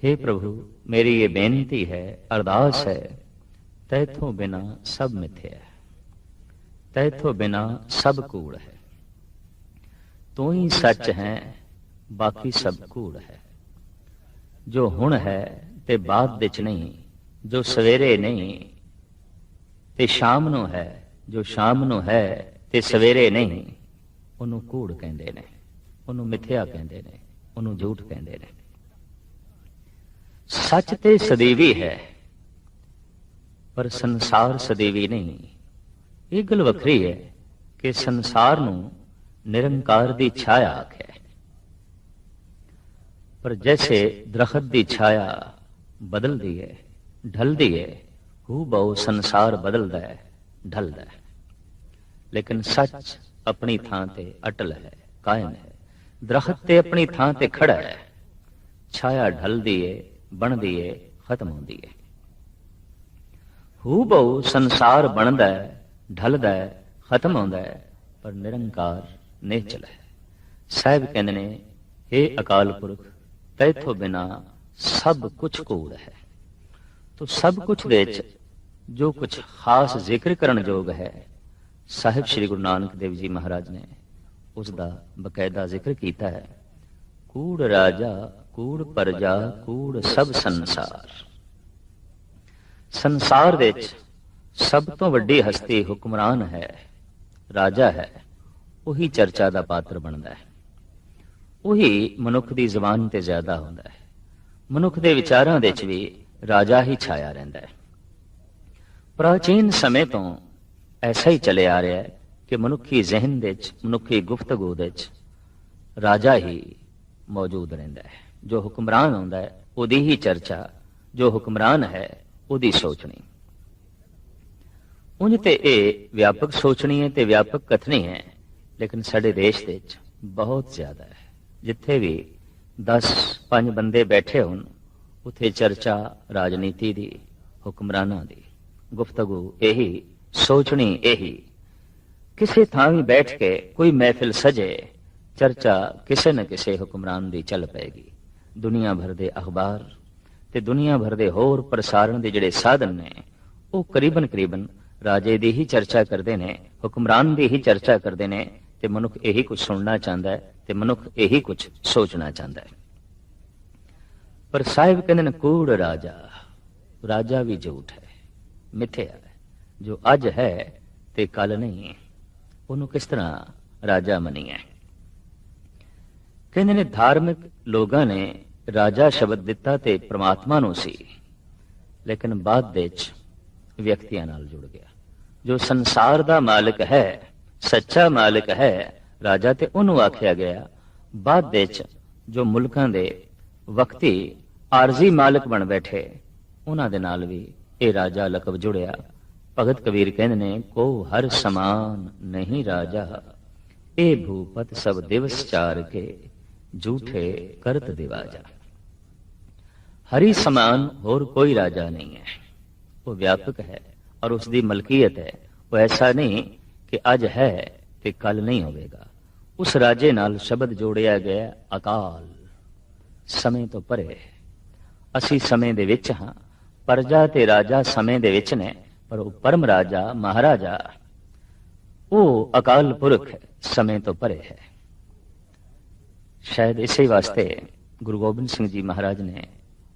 हे प्रभु, मेरी ये बेनती है, अरदास है, तैथों बिना सब मिथ्या है, तैथों बिना सब कूड़ है। तू ही सच है, बाकी सब कूड़ है। जो हुण है ते बाद विच नहीं, जो सवेरे नहीं ते शाम नूं है, जो शाम नूं है ते सवेरे नहीं, ਉਹਨੂੰ ਕੂੜ ਕਹਿੰਦੇ ਨੇ, ਉਹਨੂੰ ਮਿਥਿਆ ਕਹਿੰਦੇ ਨੇ, ਉਹਨੂੰ ਝੂਠ ਕਹਿੰਦੇ ਨੇ। ਸੱਚ ਤੇ ਸਦੀਵੀ ਹੈ, ਪਰ ਸੰਸਾਰ ਸਦੀਵੀ ਨਹੀਂ। ਇਹ ਗੱਲ ਵੱਖਰੀ ਹੈ ਕਿ ਸੰਸਾਰ ਨੂੰ ਨਿਰੰਕਾਰ ਦੀ ਛਾਇਆ ਆਖਿਆ, ਪਰ ਜੈਸੇ ਦਰਖਤ ਦੀ ਛਾਇਆ ਬਦਲਦੀ ਹੈ, ਢਲਦੀ ਹੈ, ਹੂ ਬਹੁ ਸੰਸਾਰ ਬਦਲਦਾ ਹੈ, ਢਲਦਾ ਹੈ। ਲੇਕਿਨ ਸੱਚ अपनी थां ते अटल है, कायम है। दरख्त ते अपनी थां ते खड़ा है, छाया ढलदी है, बनदी है, खत्म होंदी है। हू बहु संसार बनदा है, ढलदा है, खत्म होंदा है, पर निरंकार निश्चल है। साहिब कहंदे ने, हे अकाल पुरख, तैथों बिना सब कुछ कूड़ है। तो सब कुछ दे जो कुछ खास जिक्र करन योग है, साहिब श्री गुरु नानक देव जी महाराज ने उसका बकायदा जिक्र किया है। कूड़ राजा, कूड़ प्रजा, कूड़ सब संसार। संसार दे सब तो वड्डी हस्ती हुक्मरान है, राजा है, उही चर्चा का पात्र बनता है, उही मनुख की जबान ते ज्यादा होता है। मनुख के विचारों दे भी राजा ही छाया रहिंदा है। प्राचीन समय तो ऐसा ही चले आ रहा है कि मनुखी जहन दे मनुखी गुफ्तगू दे राजा ही मौजूद रहिंदा है। जो हुक्मरान होंदा है उहदी ही चर्चा, जो हुक्मरान है उहदी सोचनी। उंज ते ये व्यापक सोचनी है ते व्यापक कथनी है, लेकिन साडे देश दे बहुत ज्यादा है। जिथे भी 10-5 बंदे बैठे होन, उथे चर्चा राजनीति दी, हुक्मराना दी, गुफ्तगू यही, सोचनी यही। किसी थां भी बैठ के कोई महफिल सजे, चर्चा किसी न किसी हुक्मरान दी चल पेगी। दुनिया भर दे अखबार ते दुनिया भर दे होर प्रसारण दे जिहड़े साधन ने, वो करीबन करीबन राजे दी ही चर्चा करते ने, हुक्मरान दी ही चर्चा करते ने, ते मनुख यही कुछ सुनना चाहता है, ते मनुख यही कुछ सोचना चाहता है। पर साहिब कहते हैं, कूड़ राजा, राजा भी झूठ है, मिथ्या है। जो अज है ते कल नहीं, उन्होंने किस तरह राजा मनीए। कहते ने धार्मिक लोगों ने राजा शब्द दिता ते परमात्मा नूं सी, लेकिन बाद विच व्यक्तियां नाल जुड़ गया। जो संसार दा मालिक है, सच्चा मालिक है, राजा ते उन्होंने आख्या गया। बाद विच जो मुल्कां दे वक्ती आरजी मालिक बन बैठे, उन्हां दे नाल भी ये राजा लकब जुड़िया। भगत कबीर कहते ने, को हर समान नहीं राजा, ए भूपत सब दिवस चार के, झूठे करत दिवाजा। हरि समान और कोई राजा नहीं है, वो व्यापक है और उसकी मलकीयत है। वो ऐसा नहीं कि अज है ते कल नहीं होगा। उस राजे नाल शब्द जोड़िया गया अकाल, समय तो परे। असी समय दे विच हां, प्रजा ते राजा समय दे विच ने, पर वो परम राजा महाराजा वो अकाल पुरख समय तो परे है। शायद इसी वास्ते गुरु गोबिंद सिंह जी महाराज ने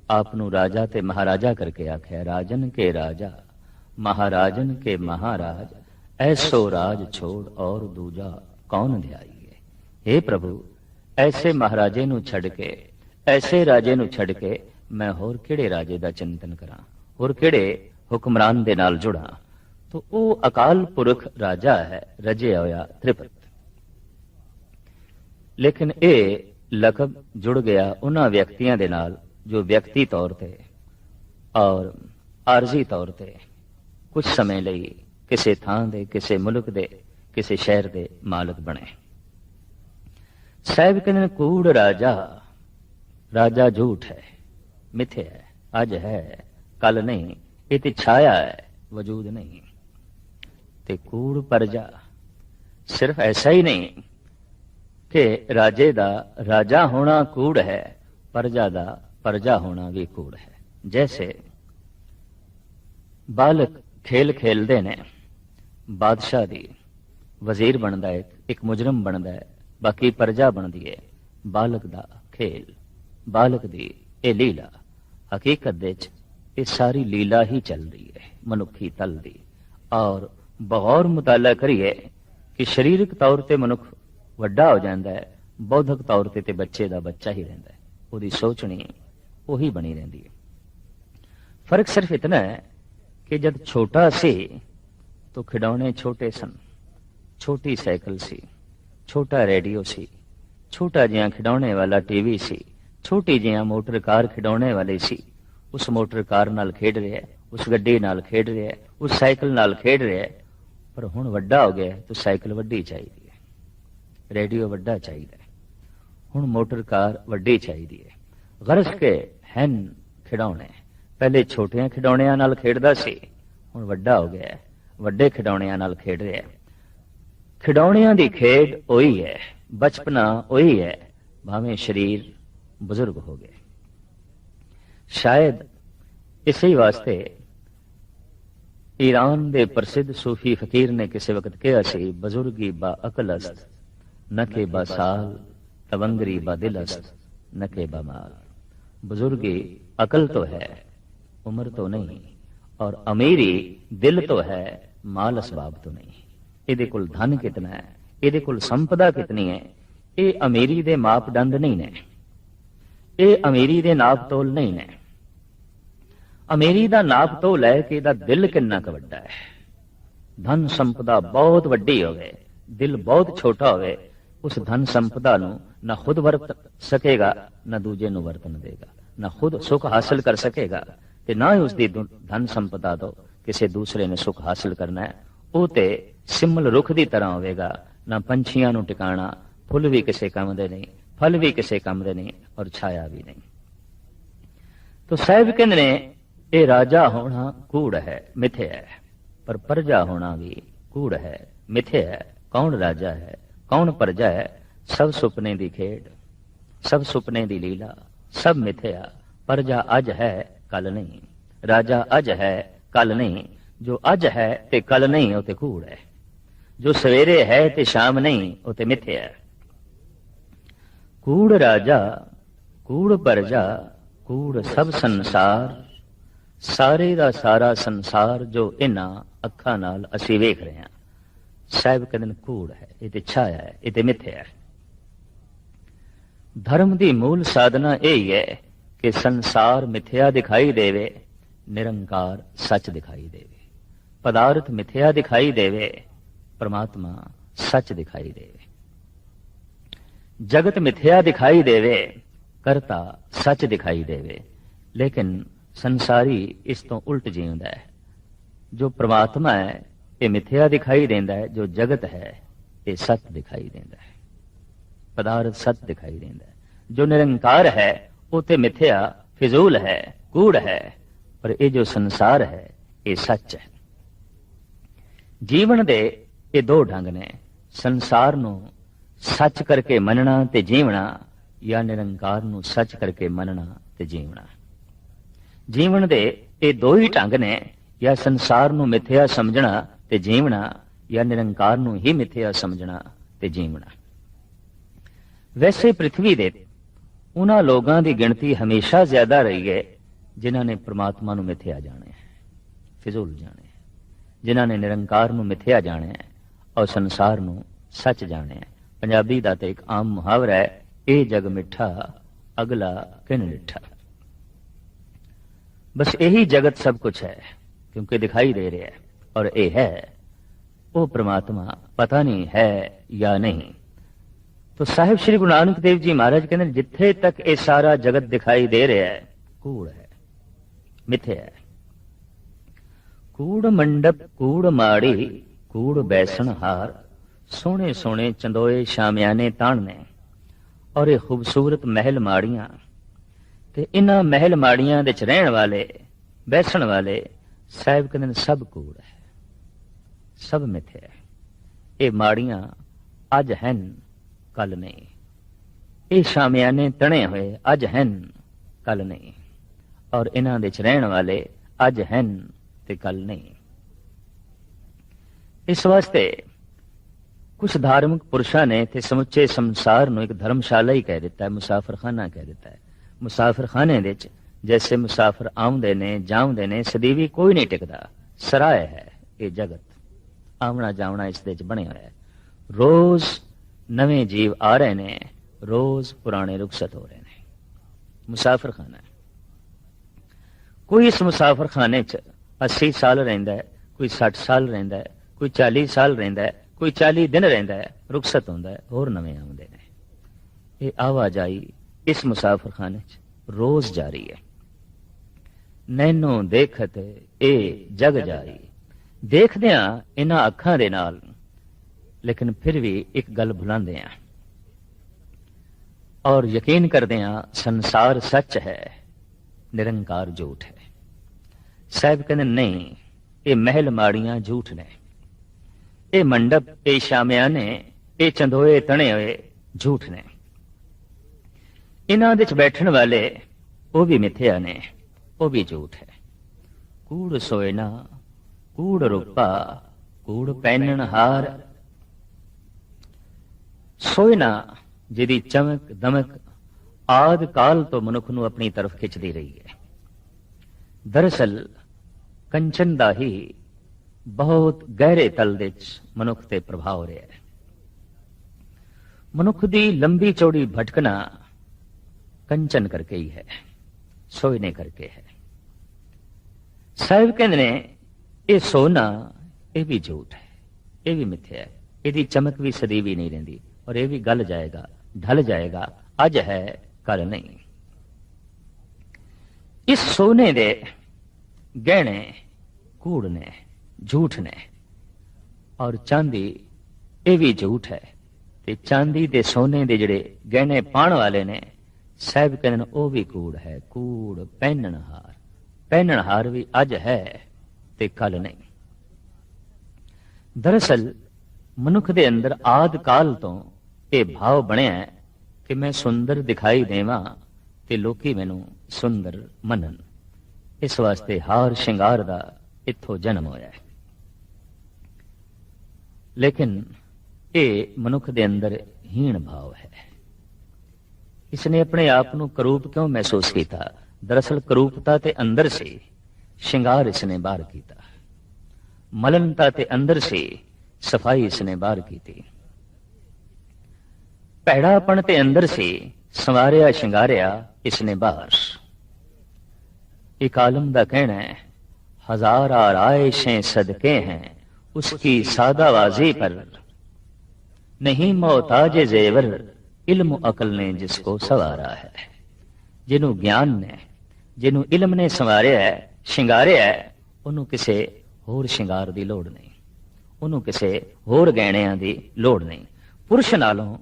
आपनू राजा ते महाराजा करके आख्या। राजन के राजा, महाराजन के महाराज, ऐसो राज छोड़ और दूजा कौन ध्याईए। हे प्रभु, ऐसे महाराजे नू छड़ के, ऐसे राजे नू छड़ के मैं होर किहड़े राजे दा चिंतन करा, होर किहड़े हुक्मरान दे नाल जुड़ा। तो वो अकाल पुरख राजा है, रजिया होया त्रिपत। लेकिन ये लकब जुड़ गया उन्हां व्यक्तियां दे नाल जो व्यक्ति तौर ते और आरजी तौर ते कुछ समय लई किसी थां दे, किसी मुल्क दे, किसी शहर दे मालिक बने। साहिब कहते कूड़ राजा, राजा झूठ है, मिथ्या है, अज है कल नहीं, ये तो छाया है, वजूद नहीं। ते कूड़ प्रजा, सिर्फ ऐसा ही नहीं कि राजे दा राजा होना कूड़ है, प्रजा दा परजा होना भी कूड़ है। जैसे बालक खेल खेलते ने, बादशाह दी वजीर बनता है, एक मुजरम बनता है, बाकी परजा बनती है। बालक दा खेल, बालक दी ये लीला, हकीकत दे ये सारी लीला ही चल रही है मनुखी तल दी। और बगौर मुताला करिए कि शरीरक तौर पर मनुख वड्डा हो जाता है, बौद्धिक तौर पर बच्चे का बच्चा ही रहता है, वो सोचनी उही बनी रहती है। फर्क सिर्फ इतना है कि जब छोटा सी तो खिडौने छोटे सन, छोटी साइकिल सी, छोटा रेडियो सी, छोटा जिहा खिडौने वाला टीवी सी, छोटी जिहा मोटर कार खिडौने वाली सी। उस मोटर कार नाल खेड रहा है, उस गड्डी नाल खेड रहा है, उस साइकिल नाल खेड रहा है। पर हुण वड्डा हो गया तो साइकिल वड्डी चाहिए है, रेडियो वड्डा चाहिए, हुण मोटर कार वड्डी चाहिए है। गरज के हैन खिडौने, पहले छोटिया खिडौणिया नाल खेडदा सी, हुण वड्डा हो गया, वड्डे खिडौणिया नाल खेड रहा है। खिडौणिया दी खेड ओही है, बचपना ओही है, भावें शरीर बुजुर्ग हो गए। शायद इसी वास्ते ईरान दे प्रसिद्ध सूफी फकीर ने किसी वक्त कहा सी, बुजुर्गी बा अकल अस्त, न के बा साल, तवंगरी बा दिल अस्त, न के बा माल। बुजुर्गी अकल तो है, उम्र तो नहीं, और अमीरी दिल तो है, माल असबाब तो नहीं। इहदे कोल धन कितना है, इहदे कोल संपदा कितनी है, ये अमीरी दे मापदंड नहीं ने, ये अमीरी दे नाप तोल नहीं ने। अमीरी दा नाप तोल है कि इहदा दिल कितना क वड्डा है। धन संपदा बहुत वड्डी होवे, दिल बहुत छोटा होवे, उस धन संपदा नूं न खुद वरत सकेगा, न दूजे नूं वरतन देगा, न खुद सुख हासिल कर सकेगा ते ना ही उसकी धन संपदा तो किसी दूसरे ने सुख हासिल करना है। वो ते सिमल रुख की तरह होवेगा, ना पंछियां नूं टिकाणा, फुल भी किसी काम दे नहीं, फल भी किसी काम दे नहीं, और छाया भी नहीं। तो साहिब कहंदे ने ये राजा होना कूड़ है, मिथ्या है, पर प्रजा होना भी कूड़ है, मिथ्या है। कौन राजा है, कौन प्रजा है, सब सुपने दी खेड, सब सुपने दी लीला, सब मिथ्या। प्रजा अज है कल नहीं, राजा अज है कल नहीं। जो अज है ते कल नहीं वो ते कूड़ है, जो सवेरे है ते शाम नहीं वो ते मिथ्या है। कूड़ राजा, कूड़ प्रजा, कूड़ सब संसार, सारे दा सारा संसार जो इन्हां अखां नाल असीं वेख रहे हैं। साहिब कहंदे कूड़ है, ये ते छाया है, ये ते मिथ्या है। धर्म दी मूल साधना यही है कि संसार मिथ्या दिखाई देवे, निरंकार सच दिखाई देवे। पदार्थ मिथ्या दिखाई देवे, परमात्मा सच दिखाई देवे। जगत मिथ्या दिखाई देवे, करता सच दिखाई देवे। लेकिन संसारी इस तो उल्ट जींदा है। जो परमात्मा है ये मिथ्या दिखाई देंदा है, जो जगत है ये सच दिखाई देंदा है, पदार्थ सच दिखाई देंदा है। जो निरंकार है वो ते मिथ्या फिजूल है, कूड़ है, पर ये जो संसार है ये सच है। जीवन दे ये दो ढंग ने, संसार नू सच करके मनना ते जीवना, या निरंकार नू सच करके मनना ते जीवना। जीवन दे ये दो ही ढंग ने, या संसार नू मिथ्या समझना ते जीवना, या निरंकार नू ही मिथ्या समझना ते जीवना। वैसे पृथ्वी दे उन्हां लोगां दी गिणती हमेशा ज्यादा रही है जिन्हां ने परमात्मा नू मिथ्या जाने, फिजूल जाने, जिन्हां ने निरंकार नू मिथ्या जाने और संसार नू सच जाने। पंजाबी दा ते एक आम मुहावरा है, ए जग मिठा अगला किन डिठा। बस यही जगत सब कुछ है, क्योंकि दिखाई दे रहा है, और ये है वो परमात्मा पता नहीं है या नहीं। तो साहिब श्री गुरु नानक देव जी महाराज कहते हैं, जिथे तक ये सारा जगत दिखाई दे रहा है कूड़ है, मिथ्या है। कूड़ मंडप कूड़ माड़ी, कूड़ बैसन हार, सोने सोने चंदोए शामियाने ताणने। और ये खूबसूरत महल माड़ियां ते इन्हां महल माड़ियां दे च रहण वाले, बैसन वाले, साहिब कहते हैं सब कूड़ है, सब मिथ्या है। ये माड़ियां अज हन कल नहीं, ये शामियाने तणे हुए अज हन कल नहीं, और इन्हां दे च रहण वाले अज हन ते कल नहीं। इस वास्ते कुछ धार्मिक पुरुषां ने ते समुचे संसार नूं एक धर्मशाला ही कह दिता है, मुसाफरखाना कह दिता है। मुसाफरखाने दे च जैसे मुसाफिर आउंदे ने जाउंदे ने, सदीवी कोई नहीं टिकदा। सराय है ये जगत, आउणा जावणा इस दे च बणिया होया है। रोज नवें जीव आ रहे ने, रोज पुराने रुखसत हो रहे ने। मुसाफिरखाना है। कोई इस मुसाफिरखाने च 80 साल रहिंदा है, कोई 60 साल रहिंदा है, कोई 40 साल रहिंदा है, कोई 40 दिन रहिंदा है, रुखसत होंदा है, होर नवें आउंदे ने। ये आवाजाई इस मुसाफिरखाने च रोज जारी है। नैनो देखत ए जग जाई, देखदियां इन्हां अखां दे नाल, लेकिन फिर भी एक गल भुलांदे आ और यकीन करदे आ संसार सच है, निरंकार झूठ है। साहब कहंदे नहीं, ये महल माड़ियां झूठ ने, ये मंडप ये शामियाने ये चंदोए तने हुए झूठ ने। इन्हां दे च बैठण वाले वो भी मिथ्या ने, वो भी झूठ है। कूड़ सोयना कूड़ रूपा कूड़ पैनन हार। सोयना जिहदी चमक दमक आद काल तो मनुख नूं अपनी तरफ खिंचदी रही है। दरअसल कंचन दा ही बहुत गहरे तल दे च मनुख ते प्रभाव रहा है। मनुख दी लंबी चौड़ी भटकना कंचन करके ही है, सोयने करके है। साहिब कहते ने ये सोना ये भी झूठ है, ये भी मिथ्या है, यदी चमक भी सदी भी नहीं रहिंदी, और ये भी गल जाएगा, ढल जाएगा, अज है कल नहीं। इस सोने दे गहने कूड़ ने, झूठ ने, और चांदी ये भी झूठ है। ते चांदी दे सोने दे जड़े गहने पाण वाले ने, साहिब कहते वो भी कूड़ है। कूड़ पहननहार, पहननहार भी अज है ते कल नहीं। दरअसल मनुख दे अंदर आद काल तो ये भाव बनया है कि मैं सुंदर दिखाई देवां ते लोकी मैनू सुंदर मनन। इस वास्ते हार श्रृंगार दा इत्थों जन्म होया है। लेकिन ये मनुख दे अंदर हीण भाव है। इसने अपने आप को करूप क्यों महसूस किया? दरअसल करूपता ते अंदर से, श्रृंगार इसने बाहर किया। मलनता ते अंदर से, सफाई इसने बाहर की थी। पैड़ापन ते अंदर से, संवारिया श्रृंगारिया इसने बाहर। एक आलम दा कहना है, हजार आराइशें सदके हैं उसकी सादावाजी पर, नहीं मोहताज जेवर इल्म अकल ने जिसको संवारा है। जिन्हों ज्ञान ने, जिन्हों इल्म ने संवारिया है, श्रृंगारिया है, उन्हों किसे होर श्रृंगार की लोड़ नहीं, उन्हों किसे होर गहणियां की लोड़ नहीं। पुरुष नालों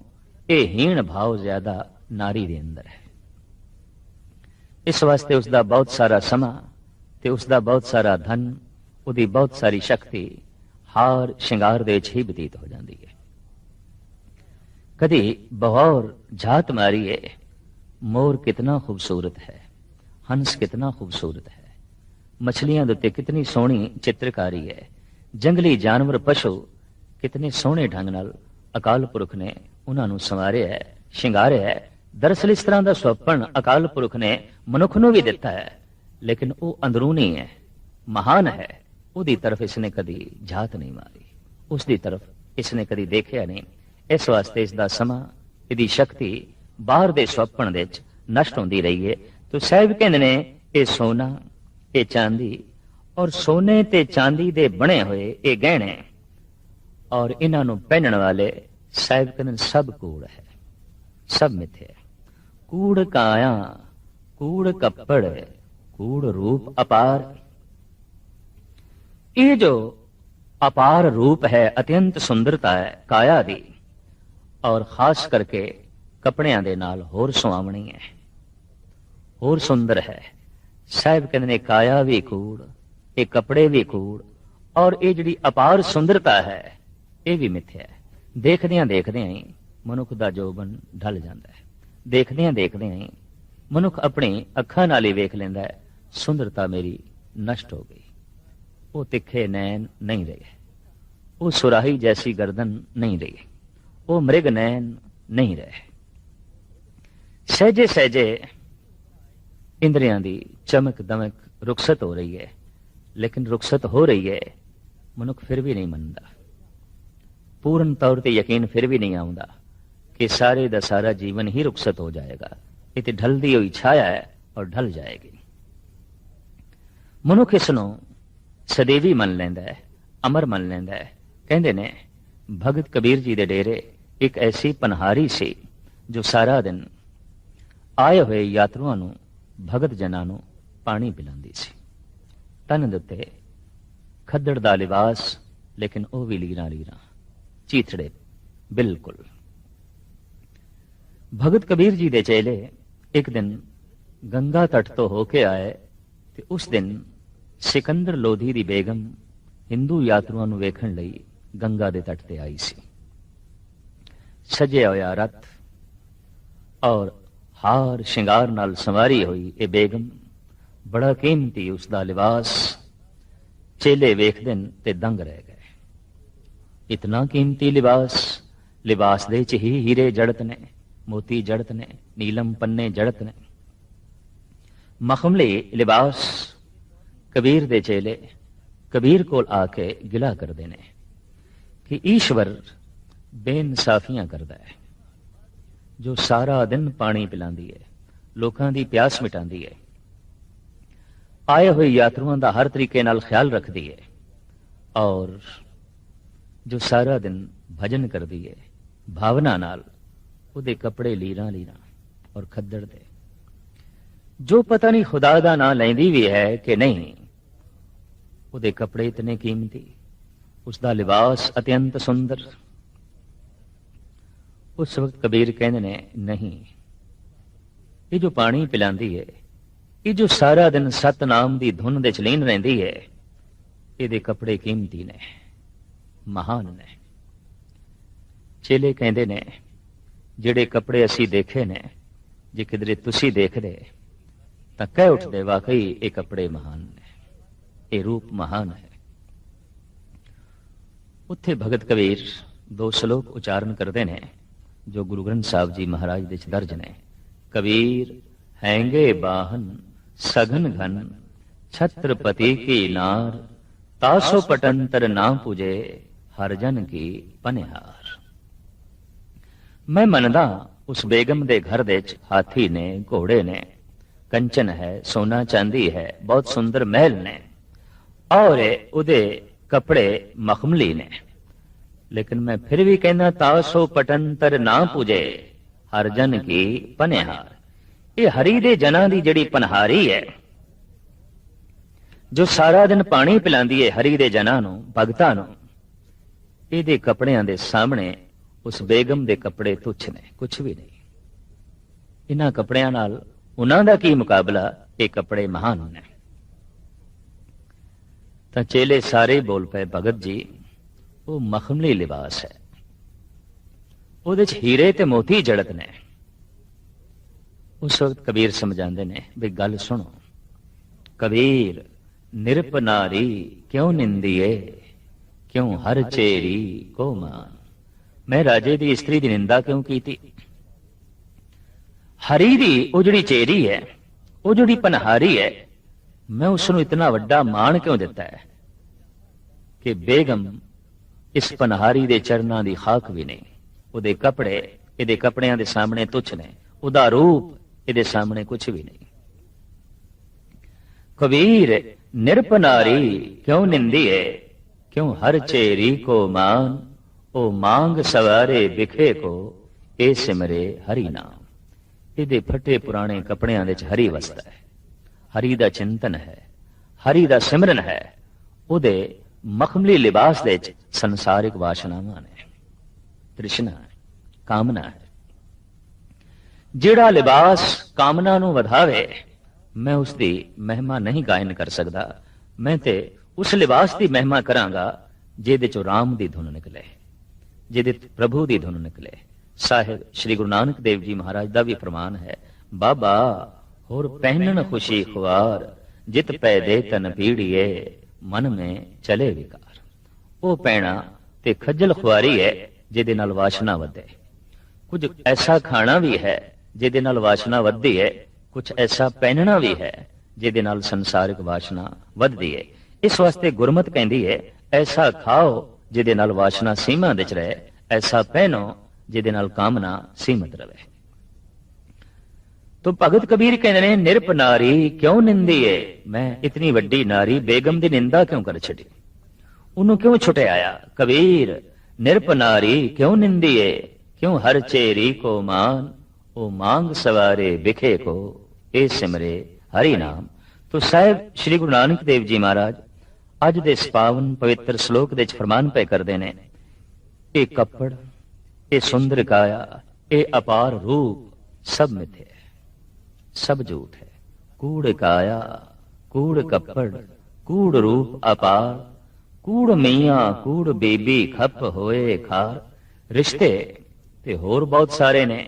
ये हीण भाव ज्यादा नारी दे अंदर है। इस वास्ते उसका बहुत सारा समा ते उसका बहुत सारा धन, उसकी बहुत सारी शक्ति हार श्रृंगार दे ही बतीत हो जाती है। कदी बहौर झात मारी है, मोर कितना खूबसूरत है, हंस कितना खूबसूरत है, मछलियां दे कितनी सोहनी चित्रकारी है, जंगली जानवर पशु कितने सोहने ढंग नाल अकाल पुरख ने उन्होंने संवारिया है, श्रृंगारिया है। दरअसल इस तरह का स्वप्न अकाल पुरख ने मनुख नूं भी दिता है, लेकिन वो अंदरूनी है, महान है। उसकी तरफ इसने कदी झात नहीं मारी, उसकी तरफ इसने कदी देखा नहीं। इस वास्ते इसका समा, इसकी शक्ति बाहर दे स्वप्न दे नष्ट होती रही है। तो साहिब कहते ने ये सोना, ये चांदी और सोने ते चांदी दे बने हुए ये गहने और इन्हों पहनने वाले, साहिब कहते सब कूड़ है, सब मिथ्या है। कूड़ काया कूड़ कपड़ कूड़ रूप अपार। ये जो अपार रूप है, अत्यंत सुंदरता है काया दी, और खास करके कपड़ियां दे नाल होर सुहावनी है, होर सुंदर है। साहिब कहते ने काया भी कूड़, ये कपड़े भी कूड़, और ये जिहड़ी अपार सुंदरता है ये भी मिथ्या है। देखदियां देखदियां ही मनुख दा जोबन ढल जाता है, देखदियां देखदियां ही ਮਨੁੱਖ ਆਪਣੀ ਅੱਖਾਂ ਨਾਲ ਹੀ ਵੇਖ ਲੈਂਦਾ ਹੈ, ਸੁੰਦਰਤਾ ਮੇਰੀ ਨਸ਼ਟ ਹੋ ਗਈ। ਉਹ ਤਿੱਖੇ ਨੈਣ ਨਹੀਂ ਰਹੇ, ਉਹ ਸੁਰਾਹੀ ਜੈਸੀ ਗਰਦਨ ਨਹੀਂ ਰਹੀ, ਉਹ ਮ੍ਰਿਗ ਨੈਣ ਨਹੀਂ ਰਹੇ। ਸਹਿਜੇ ਸਹਿਜੇ ਇੰਦਰੀਆਂ ਦੀ ਚਮਕ ਦਮਕ ਰੁਖਸਤ ਹੋ ਰਹੀ ਹੈ, ਲੇਕਿਨ ਰੁਖਸਤ ਹੋ ਰਹੀ ਹੈ, ਮਨੁੱਖ ਫਿਰ ਵੀ ਨਹੀਂ ਮੰਨਦਾ। ਪੂਰਨ ਤੌਰ ਤੇ ਯਕੀਨ ਫਿਰ ਵੀ ਨਹੀਂ ਆਉਂਦਾ ਕਿ ਸਾਰੇ ਦਾ ਸਾਰਾ ਜੀਵਨ ਹੀ ਰੁਖਸਤ ਹੋ ਜਾਏਗਾ। ਇਹ ਤੇ ਢਲਦੀ ਹੋਈ ਛਾਇਆ ਹੈ ਔਰ ਢਲ ਜਾਏਗੀ। ਮਨੁੱਖ ਇਸ ਨੂੰ ਸਦੀਵੀ ਮੰਨ ਲੈਂਦਾ ਹੈ, ਅਮਰ ਮੰਨ ਲੈਂਦਾ ਹੈ। ਕਹਿੰਦੇ ਨੇ ਭਗਤ ਕਬੀਰ ਜੀ ਦੇ ਡੇਰੇ ਇੱਕ ਐਸੀ ਪਨਹਾਰੀ ਸੀ ਜੋ ਸਾਰਾ ਦਿਨ ਆਏ ਹੋਏ ਯਾਤਰੂਆਂ ਨੂੰ, ਭਗਤ ਜਨਾਂ ਨੂੰ ਪਾਣੀ ਪਿਲਾਉਂਦੀ ਸੀ। ਤਨ ਦੇ ਉੱਤੇ ਖੱਦੜ ਦਾ ਲਿਬਾਸ, ਲੇਕਿਨ ਉਹ ਵੀ ਲੀਰਾਂ ਲੀਰਾਂ, ਚੀਥੜੇ ਬਿਲਕੁਲ। ਭਗਤ ਕਬੀਰ ਜੀ ਦੇ ਚੇਲੇ ਇੱਕ ਦਿਨ ਗੰਗਾ ਤਟ ਤੋਂ ਹੋ ਕੇ ਆਏ ਤੇ ਉਸ ਦਿਨ ਸਿਕੰਦਰ ਲੋਧੀ ਦੀ ਬੇਗਮ ਹਿੰਦੂ ਯਾਤਰੂਆਂ ਨੂੰ ਵੇਖਣ ਲਈ ਗੰਗਾ ਦੇ ਤਟ ਤੇ ਆਈ ਸੀ। ਸਜਿਆ ਹੋਇਆ ਰਥ ਔਰ ਹਾਰ ਸ਼ਿੰਗਾਰ ਨਾਲ ਸੰਵਾਰੀ ਹੋਈ ਇਹ ਬੇਗਮ, ਬੜਾ ਕੀਮਤੀ ਉਸ ਦਾ ਲਿਬਾਸ। ਚੇਲੇ ਵੇਖਦੇ ਨੇ ਤੇ ਦੰਗ ਰਹਿ ਗਏ। ਇਤਨਾ ਕੀਮਤੀ ਲਿਬਾਸ, ਲਿਬਾਸ ਦੇ ਚ ਹੀ ਹੀਰੇ ਜੜਤ ਨੇ, ਮੋਤੀ ਜੜਤ ਨੇ, ਨੀਲਮ ਪੰਨੇ ਜੜਤ ਨੇ। ਮਖਮਲੀ ਲਿਬਾਸ। ਕਬੀਰ ਦੇ ਚੇਲੇ ਕਬੀਰ ਕੋਲ ਆ ਕੇ ਗਿਲਾ ਕਰਦੇ ਨੇ ਕਿ ਈਸ਼ਵਰ ਬੇਇਨਸਾਫੀਆਂ ਕਰਦਾ ਹੈ, ਜੋ ਸਾਰਾ ਦਿਨ ਪਾਣੀ ਪਿਲਾਉਂਦੀ ਹੈ, ਲੋਕਾਂ ਦੀ ਪਿਆਸ ਮਿਟਾਉਂਦੀ ਹੈ, ਆਏ ਹੋਏ ਯਾਤਰੂਆਂ ਦਾ ਹਰ ਤਰੀਕੇ ਨਾਲ ਖਿਆਲ ਰੱਖਦੀ ਹੈ, ਔਰ ਜੋ ਸਾਰਾ ਦਿਨ ਭਜਨ ਕਰਦੀ ਹੈ ਭਾਵਨਾ ਨਾਲ, ਉਹਦੇ ਕੱਪੜੇ ਲੀਰਾਂ ਲੀਰਾਂ ਔਰ ਖੱਦੜ ਦੇ, ਜੋ ਪਤਾ ਨਹੀਂ ਖੁਦਾ ਦਾ ਨਾਂ ਲੈਂਦੀ ਵੀ ਹੈ ਕਿ ਨਹੀਂ, ਉਹਦੇ ਕੱਪੜੇ ਇਤਨੇ ਕੀਮਤੀ, ਉਸਦਾ ਲਿਬਾਸ ਅਤਿਅੰਤ ਸੁੰਦਰ। ਉਸ ਵਕਤ ਕਬੀਰ ਕਹਿੰਦੇ ਨੇ, ਨਹੀਂ, ਇਹ ਜੋ ਪਾਣੀ ਪਿਲਾਉਂਦੀ ਹੈ, ਇਹ ਜੋ ਸਾਰਾ ਦਿਨ ਸਤਨਾਮ ਦੀ ਧੁਨ ਦੇ ਚ ਲੀਨ ਰਹਿੰਦੀ ਹੈ, ਇਹਦੇ ਕੱਪੜੇ ਕੀਮਤੀ ਨੇ, ਮਹਾਨ ਨੇ। ਚੇਲੇ ਕਹਿੰਦੇ ਨੇ, ਜਿਹੜੇ ਕੱਪੜੇ ਅਸੀਂ ਦੇਖੇ ਨੇ, ਜੇ ਕਿਧਰੇ ਤੁਸੀਂ ਦੇਖਦੇ ਤਾਂ ਕਹਿ ਉੱਠਦੇ, ਵਾਕਈ ਇਹ ਕੱਪੜੇ ਮਹਾਨ ਨੇ, ਇਹ ਰੂਪ ਮਹਾਨ ਹੈ। ਉੱਥੇ ਭਗਤ ਕਬੀਰ ਦੋ ਸ਼ਲੋਕ ਉਚਾਰਨ ਕਰਦੇ ਨੇ ਜੋ ਗੁਰੂ ਗ੍ਰੰਥ ਸਾਹਿਬ ਜੀ ਮਹਾਰਾਜ ਦੇ ਚ ਦਰਜ ਨੇ। ਕਬੀਰ ਹੈਂਗੇ ਬਾਹਨ ਸਗਨ ਘਨ, ਛਤਰਪਤੀ ਕੀ ਨਾਰ, ਤਾਸੋ ਪਟੰਤਰ ਨਾ ਪੁਜੇ, ਹਰ ਜਨ ਕੀ ਪਨਿਹਾਰ। ਮੈਂ ਮੰਨਦਾ ਉਸ ਬੇਗਮ ਦੇ ਘਰ ਦੇ ਚ ਹਾਥੀ ਨੇ, ਘੋੜੇ ਨੇ, ਕੰਚਨ ਹੈ, ਸੋਨਾ ਚਾਂਦੀ ਹੈ, ਬਹੁਤ ਸੁੰਦਰ ਮਹਿਲ ਨੇ, ਔਰ ਉਹਦੇ ਕੱਪੜੇ ਮਖਮਲੀ ਨੇ, ਲੇਕਿਨ ਮੈਂ ਫਿਰ ਵੀ ਕਹਿੰਦਾ, ਤਾਸੋ ਪਟੰਤਰ ਨਾ ਪੁਜੇ, ਹਰ ਜਨ ਕੀ ਪਨਿਹਾਰ। ਇਹ ਹਰੀ ਦੇ ਜਨਾਂ ਦੀ ਜਿਹੜੀ ਪਨਹਾਰੀ ਹੈ, ਜੋ ਸਾਰਾ ਦਿਨ ਪਾਣੀ ਪਿਲਾਉਂਦੀ ਹੈ ਹਰੀ ਦੇ ਜਨਾਂ ਨੂੰ, ਭਗਤਾਂ ਨੂੰ, ਇਹਦੇ ਕੱਪੜਿਆਂ ਦੇ ਸਾਹਮਣੇ ਉਸ ਬੇਗਮ ਦੇ ਕੱਪੜੇ ਤੁੱਛ ਨੇ, ਕੁਛ ਵੀ ਨਹੀਂ। ਇਹਨਾਂ ਕੱਪੜਿਆਂ ਨਾਲ ਉਹਨਾਂ ਦਾ ਕੀ ਮੁਕਾਬਲਾ, ਇਹ ਕੱਪੜੇ ਮਹਾਨ ਨੇ। ਤਾਂ ਚੇਲੇ ਸਾਰੇ ਬੋਲ ਪਏ, ਭਗਤ ਜੀ, ਉਹ ਮਖਮਲੀ ਲਿਬਾਸ ਹੈ, ਉਹਦੇ ਚ ਹੀਰੇ ਤੇ ਮੋਤੀ ਜੜਤ ਨੇ। ਉਸ ਵਕਤ ਕਬੀਰ ਸਮਝਾਉਂਦੇ ਨੇ ਵੀ ਗੱਲ ਸੁਣੋ। ਕਬੀਰ ਨਿਰਪ ਨਾਰੀ ਕਿਉਂ ਨਿੰਦੀਏ, ਕਿਉਂ ਹਰ ਚੇਰੀ ਕੋ ਮਾਨ। ਮੈਂ ਰਾਜੇ ਦੀ ਇਸਤਰੀ ਦੀ ਨਿੰਦਾ ਕਿਉਂ ਕੀਤੀ? ਹਰੀ ਦੀ ਉਹ ਜਿਹੜੀ ਚੇਰੀ ਹੈ, ਉਹ ਜਿਹੜੀ ਪਨਹਾਰੀ ਹੈ, ਮੈਂ ਉਸ ਨੂੰ ਇਤਨਾ ਵੱਡਾ ਮਾਣ ਕਿਉਂ ਦਿੱਤਾ ਹੈ ਕਿ ਬੇਗਮ ਇਸ ਪਨਹਾਰੀ ਦੇ ਚਰਨਾਂ ਦੀ ਖਾਕ ਵੀ ਨਹੀਂ, ਉਹਦੇ ਕੱਪੜੇ ਇਹਦੇ ਕੱਪੜਿਆਂ ਦੇ ਸਾਹਮਣੇ ਤੁੱਛ ਨੇ, ਉਹਦਾ ਰੂਪ ਇਹਦੇ ਸਾਹਮਣੇ ਕੁਛ ਵੀ ਨਹੀਂ। ਕਬੀਰ ਨਿਰਪਨਾਰੀ ਕਿਉਂ ਨਿੰਦੀਏ, ਕਿਉਂ ਹਰ ਚੇਰੀ ਕੋ ਮਾਨ। ਉਹ ਮਾਂਗ ਸਵਾਰੇ ਬਿਖੇ ਕੋ, ਇਹ ਸਿਮਰੇ ਹਰੀ ਨਾਮ। ਇਹਦੇ ਫਟੇ ਪੁਰਾਣੇ ਕੱਪੜਿਆਂ ਵਿੱਚ ਹਰੀ ਵਸਦਾ ਹੈ, ਹਰੀ ਦਾ ਚਿੰਤਨ ਹੈ, ਹਰੀ ਦਾ ਸਿਮਰਨ ਹੈ। ਉਹਦੇ ਮਖਮਲੀ ਲਿਬਾਸ ਦੇ ਵਿੱਚ ਸੰਸਾਰਿਕ ਵਾਸ਼ਨਾਵਾਂ ਨੇ, ਤ੍ਰਿਸ਼ਨਾ ਹੈ, ਕਾਮਨਾ ਹੈ। ਜਿਹੜਾ ਲਿਬਾਸ ਕਾਮਨਾ ਨੂੰ ਵਧਾਵੇ, ਮੈਂ ਉਸ ਦੀ ਮਹਿਮਾ ਨਹੀਂ ਗਾਇਨ ਕਰ ਸਕਦਾ। ਮੈਂ ਤੇ ਉਸ ਲਿਬਾਸ ਦੀ ਮਹਿਮਾ ਕਰਾਂਗਾ ਜਿਹਦੇ ਚੋਂ ਰਾਮ ਦੀ ਧੁਨ ਨਿਕਲੇ, ਜਿਹਦੇ ਪ੍ਰਭੂ ਦੀ ਧੁਨ ਨਿਕਲੇ। ਸਾਹਿਬ ਸ਼੍ਰੀ ਗੁਰੂ ਨਾਨਕ ਦੇਵ ਜੀ ਮਹਾਰਾਜ ਦਾ ਵੀ ਫਰਮਾਨ ਹੈ, ਬਾਬਾ होर पहनन खुशी खुआर, जित पै दे तन पीड़िए, मन में चले विकार। वो पैना ते खज्जल खुआरी है जिहदे नाल वासना वधे। कुछ ऐसा खाना भी है जिहदे नाल वासना वधदी है, कुछ ऐसा पहनना भी है जिहदे नाल संसारिक वासना वधदी है। इस वास्ते गुरमत कहती है, ऐसा खाओ जिहदे नाल वासना सीमा विच रहे, ऐसा पहनो जिहदे नाल कामना सीमित रहे। तो भगत कबीर कहते ने, निरप नारी क्यों निंदी है, मैं इतनी वड्डी नारी बेगम दी निंदा क्यों कर छड़ी, उन्हों क्यों छुटे आया। कबीर निरप नारी क्यों निंदी है, क्यों हर चेरी को मान, ओ मांग सवारे बिखे को, ए सिमरे हरि नाम। तो साहिब श्री गुरु नानक देव जी महाराज अज दे इस पावन पवित्र श्लोक दे फरमान पे करते हैं, ये कपड़, ये सुंदर काया, ये अपार रूप सब मिथ्या है, सब झूठ है। कूड़ काया, कूड़ कपड़, कूड़ रूप अपार, कूड़ मियां कूड़ बीबी खप होए खार। रिश्ते ते होर बहुत सारे ने,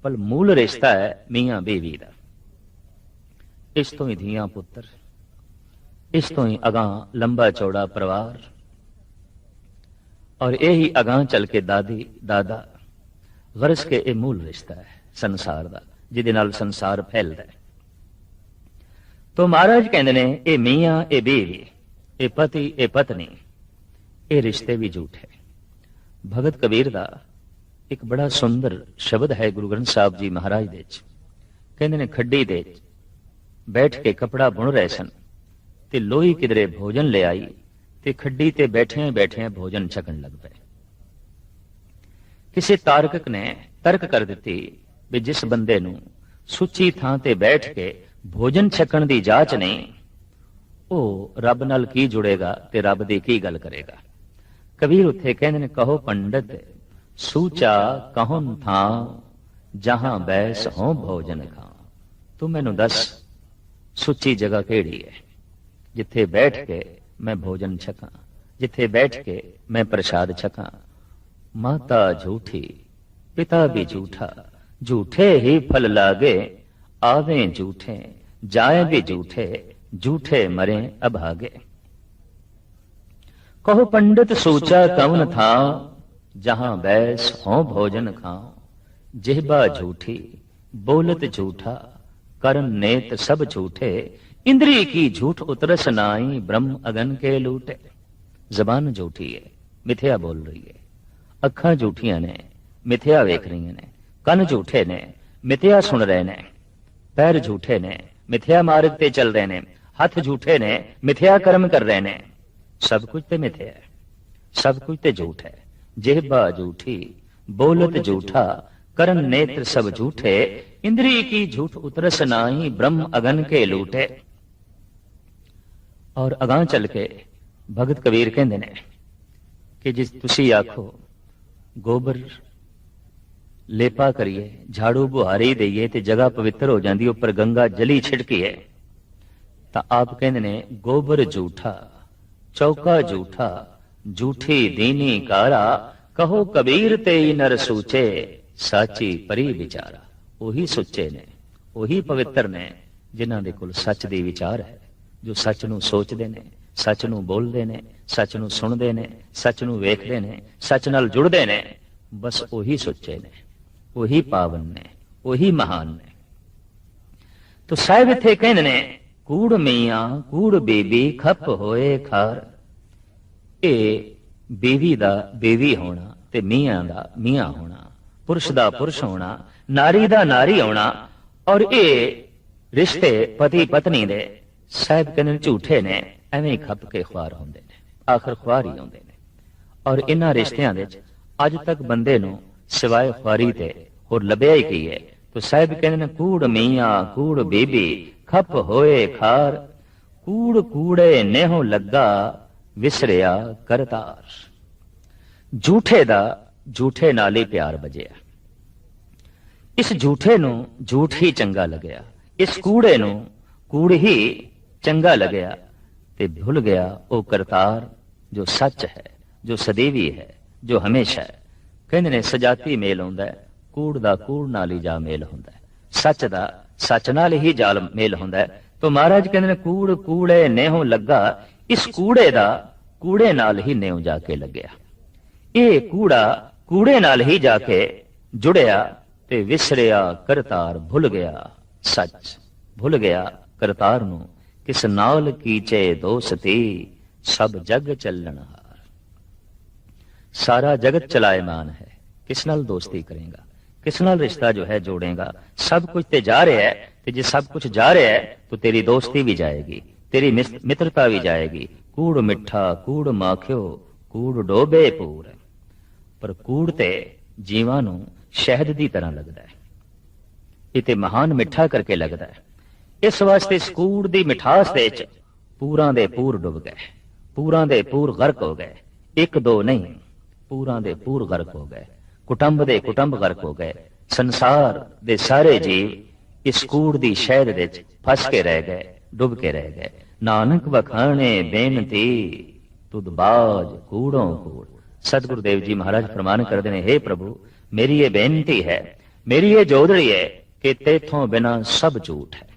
पर मूल रिश्ता है मियां बीवी दा। इस तो ही धियां पुत्र, इस तो ही अगां लंबा चौड़ा परिवार, और यही अगां चल के दादी दादा गरज के ये मूल रिश्ता है संसार दा, जिहदे नाल संसार फैलदा है। तो महाराज कहंदे ने, ये मियां ये बीवी, ये पति ये पत्नी, ये रिश्ते भी झूठे। भगत कबीर दा एक बड़ा सुंदर शब्द है गुरु ग्रंथ साहब जी महाराज दे च, कहंदे ने, खड्डी दे बैठ के कपड़ा बुन रहे सन ते लोही किधरे भोजन ले आई, ते खड्डी ते बैठिया बैठिया भोजन छकन लग पे। किसी तार्किक ने तर्क कर दी भी जिस बंदे नूं सुची थां ते बैठ के भोजन छकन दी जाच नहीं, वो रब नाल की जुड़ेगा ते रब दी की गल करेगा। कबीर उत्थे कहंदे ने, कहो पंडित सूचा कहन था, जहां बैस हो भोजन खाओ। तू मैनू दस सुची जगह केड़ी है जिथे बैठ के मैं भोजन छका, जिथे बैठ के मैं प्रसाद छका। माता झूठी पिता भी झूठा, झूठे ही फल लागे, आवे झूठे जाए भी झूठे, झूठे मरे अभागे। कहो पंडित सोचा कौन था, जहां बैस हो भोजन खाओ। जिह्बा झूठी बोलत झूठा, कर्म नेत सब झूठे, इंद्रिय की झूठ उतरस नाई, ब्रह्म अगन के लूटे। जबान झूठी है, मिथ्या बोल रही है, अखां झूठियां ने, मिथ्या वेख रही ने, कन झूठे ने, मिथ्या सुन रहे ने, पैर झूठे ने, मिथ्या मार्ग ते चल रहे ने, हाथ झूठे ने, मिथ्या कर्म कर रहे ने। सब कुछ ते मिथ्या है, सब कुछ ते झूठ है। जिह्बा झूठी बोलत झूठा, कर्म नेत्र सब झूठे, इंद्रिय की झूठ उतरस नाई, ब्रह्म अगन के लूटे। और अगां चल के भगत कबीर कहंदे ने कि जिस तुसी आखो गोबर लेपा करिए, झाड़ू बुहारी दईए ते जगह पवित्र हो जाती, उपर गंगा जली छिड़की है, तो आप कहंदे ने गोबर झूठा चौका झूठा, झूठी दीनी कारा। कहो कबीर ते नर सूचे, साची परी विचारा। ਉਹੀ ਸੁੱਚੇ ਨੇ, ਉਹੀ ਪਵਿੱਤਰ ਨੇ ਜਿਨ੍ਹਾਂ ਦੇ ਕੋਲ ਸੱਚ ਦੀ ਵਿਚਾਰ ਹੈ, ਜੋ ਸੱਚ ਨੂੰ ਸੋਚਦੇ ਨੇ, ਸੱਚ ਨੂੰ ਬੋਲਦੇ ਨੇ, ਸੱਚ ਨੂੰ ਸੁਣਦੇ ਨੇ, ਸੱਚ ਨੂੰ ਵੇਖਦੇ ਨੇ, ਸੱਚ ਨਾਲ ਜੁੜਦੇ ਨੇ। ਬਸ ਉਹੀ ਸੁੱਚੇ ਨੇ, ਉਹੀ ਪਾਵਨ ਨੇ, ਉਹੀ ਮਹਾਨ ਨੇ। तो साहिब इत्थे कहंदे ने, कूड़ मियां कूड़ बीबी खप होए खार। ये बीवी दा बीवी होना ते मियां दा मियां होना, पुरुष दा पुरुष होना, नारी दा नारी होना, और ये रिश्ते पति पत्नी दे साहिब कहंदे झूठे ने, एवें खप के ख्वार होंदे ने, आखिर ख्वार ही होंदे ने। और इन्हां रिश्तियां दे अज तक बंदे नूं सिवाय ख्वारी ते होर लभ्या ही की है। तो साहिब कहंदे ने, कूड़ मियां कूड़ बीबी खप होए खार, कूड़ कूड़े नेहो लगा विसरिया करतार। झूठे दा झूठे नाल ही प्यार बजिया, इस झूठे नूं झूठ ही चंगा लगया, इस कूड़े नूं कूड़ ही चंगा लगया, ते भुल गया वो करतार जो सच है, जो सदैवी है, जो हमेशा है। कहंदे ने सजाती मेल हुंदा है, कूड़ दा कूड़ नाल ही जा मेल हुंदा है, सच दा सच नाल ही जाल मेल हुंदा है। तो महाराज कहंदे ने कूड़ कूड़े नेहों लगा, इस कूड़े दा कूड़े नाल ही नेह जाके लग्या। ये कूड़ा कूड़े नाल ही जाके जुड़िया ते विसरिया करतार भुल गया, सच भुल गया करतार नूं, किस नाल कीचे दोस्ती सब जग चलनहार। सारा जगत चलायमान है, किस नाल दोस्ती करेगा, किस नाल रिश्ता जो है जोड़ेगा। सब कुछ ते जा रहा है, ते जे सब कुछ जा रहा है तो तेरी दोस्ती भी जाएगी, तेरी मित्रता भी जाएगी। कूड़ मिठा कूड़ माखियो कूड़ डोबे पूर, पर कूड़ ते जीवां नूं शहद दी तरह लगदा है, इते महान मिठा करके लगदा है। इस वास्ते इस कूड़ दी मिठास दे च पूरां दे पूर डुब गए, पूरां दे पूर गर्क हो गए। एक दो नहीं, पूरां दे पूर गर्क हो गए, कुटुंब दे कुटुंब गर्क हो गए। संसार दे सारे जीव इस कूड़ दी शहद दे च फस के रह गए, डुब के रह गए। नानक वखाणे बेनती तुद बाज कूड़ों कूड़। सतगुरुदेव जी महाराज फरमान करते हैं, हे प्रभु मेरी ये बेनती है, मेरी ये जोदड़ी है कि तेथों बिना सब झूठ है,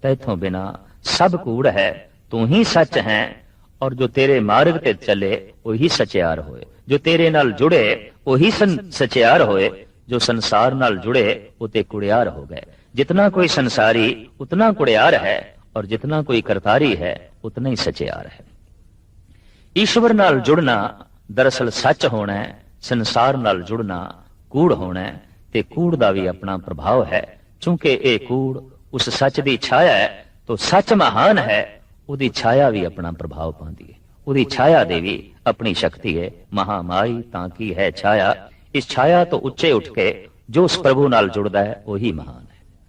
तेथों बिना सब कूड़ है, तू ही सच है। और जो तेरे मार्ग ते चले वही सचियार होए, जो तेरे नाल जुड़े वही सचियार होए, जो संसार नाल जुड़े वो ते कुड़ियार हो गए। जितना कोई संसारी उतना कुड़ियार है, और जितना कोई करतारी है उतना ही सचियार है। ईश्वर नाल जुड़ना दरअसल सच होना है, संसार नाल जुड़ना कूड़ होना है, ते कूड़ दा भी अपना प्रभाव है। चूंकि ये कूड़ उस सच दी छाया है, तो सच महान है, उदी छाया भी अपना प्रभाव पाती है, उदी छाया दे भी अपनी शक्ति है। महामाई तांकी है छाया, इस छाया तो उच्चे उठ के जो उस प्रभु नाल जुड़दा है वही महान।